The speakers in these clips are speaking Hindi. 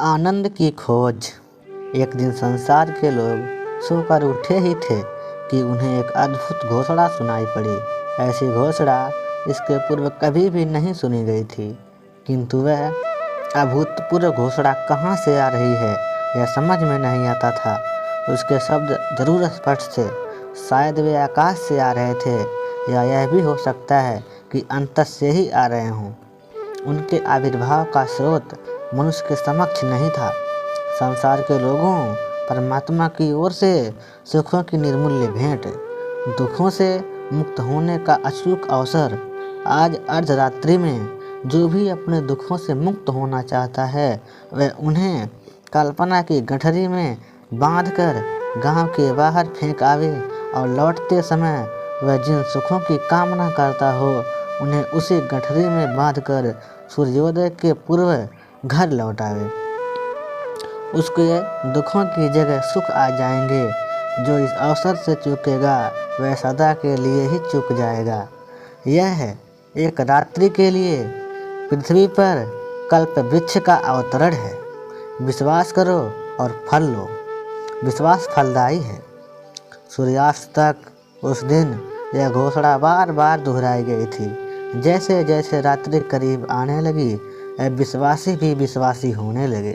आनंद की खोज। एक दिन संसार के लोग सोकर उठे ही थे कि उन्हें एक अद्भुत घोषणा सुनाई पड़ी। ऐसी घोषणा इसके पूर्व कभी भी नहीं सुनी गई थी, किंतु वह अभूतपूर्व घोषणा कहाँ से आ रही है यह समझ में नहीं आता था। उसके शब्द जरूर स्पष्ट थे, शायद वे आकाश से आ रहे थे या यह भी हो सकता है कि अंतर से ही आ रहे हों। उनके आविर्भाव का स्रोत मनुष्य के समक्ष नहीं था। संसार के लोगों परमात्मा की ओर से सुखों की निर्मूल्य भेंट, दुखों से मुक्त होने का अचूक अवसर। आज अर्धरात्रि में जो भी अपने दुखों से मुक्त होना चाहता है वह उन्हें कल्पना की गठरी में बांधकर गांव के बाहर फेंक आवे और लौटते समय वह जिन सुखों की कामना करता हो उन्हें उसी गठरी में बांधकर सूर्योदय के पूर्व घर लौट आवे। उसके दुखों की जगह सुख आ जाएंगे। जो इस अवसर से चूकेगा वह सदा के लिए ही चूक जाएगा। यह है एक रात्रि के लिए पृथ्वी पर कल्प वृक्ष का अवतरण है। विश्वास करो और फल लो। विश्वास फलदायी है। सूर्यास्त तक उस दिन यह घोषणा बार बार दोहराई गई थी। जैसे जैसे रात्रि करीब आने लगी विश्वासी भी विश्वासी होने लगे।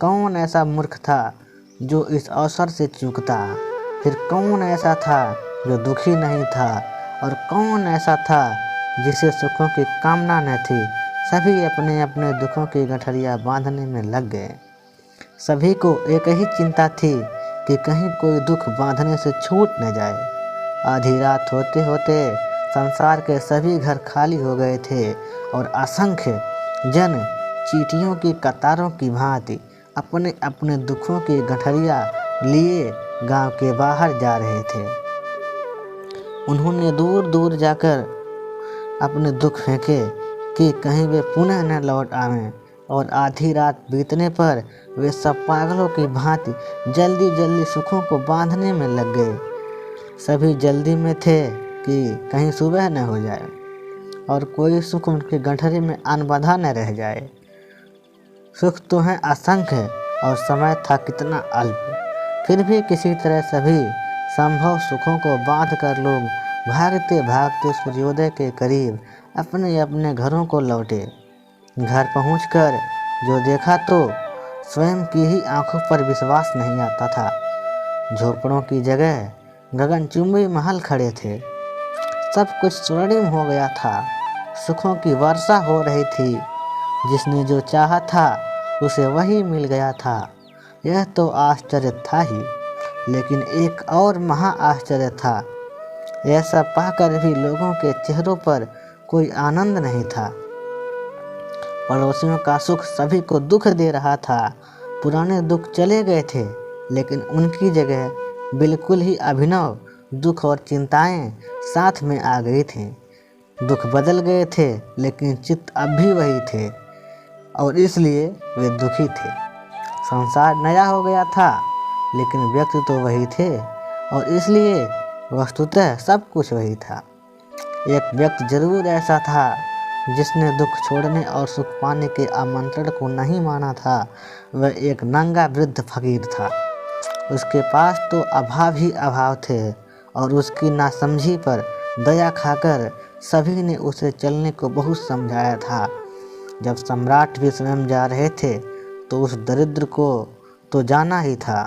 कौन ऐसा मूर्ख था जो इस अवसर से चूकता? फिर कौन ऐसा था जो दुखी नहीं था? और कौन ऐसा था जिसे सुखों की कामना न थी? सभी अपने अपने दुखों की गठरियाँ बांधने में लग गए। सभी को एक ही चिंता थी कि कहीं कोई दुख बांधने से छूट न जाए। आधी रात होते होते संसार के सभी घर खाली हो गए थे और असंख्य जन चींटियों की कतारों की भांति अपने अपने दुखों की गठरियाँ लिए गांव के बाहर जा रहे थे। उन्होंने दूर दूर जाकर अपने दुख फेंके कि कहीं वे पुनः न लौट आवें, और आधी रात बीतने पर वे सब पागलों की भांति जल्दी जल्दी सुखों को बांधने में लग गए। सभी जल्दी में थे कि कहीं सुबह न हो जाए और कोई सुख उनकी गठरी में अनबंधा न रह जाए। सुख तो हैं असंख्य और समय था कितना अल्प। फिर भी किसी तरह सभी संभव सुखों को बांधकर लोग भागते भागते सूर्योदय के करीब अपने अपने घरों को लौटे। घर पहुंचकर जो देखा तो स्वयं की ही आंखों पर विश्वास नहीं आता था। झोपड़ों की जगह गगनचुंबी महल खड़े थे। सब कुछ स्वर्णिम हो गया था। सुखों की वर्षा हो रही थी। जिसने जो चाहा था उसे वही मिल गया था। यह तो आश्चर्य था ही, लेकिन एक और महा आश्चर्य था। ऐसा पाकर भी लोगों के चेहरों पर कोई आनंद नहीं था। पड़ोसियों का सुख सभी को दुख दे रहा था। पुराने दुख चले गए थे, लेकिन उनकी जगह बिल्कुल ही अभिनव दुख और चिंताएं साथ में आ गई थीं। दुख बदल गए थे, लेकिन चित्त अब भी वही थे और इसलिए वे दुखी थे। संसार नया हो गया था, लेकिन व्यक्ति तो वही थे और इसलिए वस्तुतः सब कुछ वही था। एक व्यक्ति जरूर ऐसा था जिसने दुख छोड़ने और सुख पाने के आमंत्रण को नहीं माना था। वह एक नंगा वृद्ध फकीर था। उसके पास तो अभाव ही अभाव थे और उसकी नासमझी पर दया खाकर सभी ने उसे चलने को बहुत समझाया था। जब सम्राट भी स्वयं जा रहे थे तो उस दरिद्र को तो जाना ही था,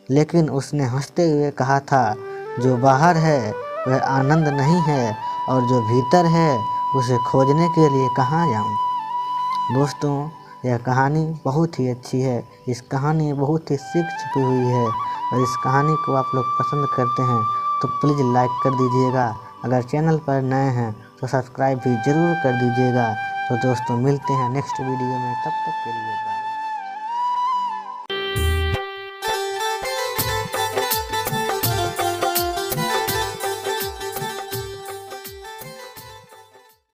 लेकिन उसने हंसते हुए कहा था, जो बाहर है वह आनंद नहीं है और जो भीतर है उसे खोजने के लिए कहाँ जाऊँ। दोस्तों, यह कहानी बहुत ही अच्छी है। इस कहानी में बहुत ही सीख छुपी हुई है और इस कहानी को आप लोग पसंद करते हैं तो प्लीज़ लाइक कर दीजिएगा। अगर चैनल पर नए हैं तो सब्सक्राइब भी ज़रूर कर दीजिएगा। तो दोस्तों, मिलते हैं नेक्स्ट वीडियो में, तब तक के लिए बाय।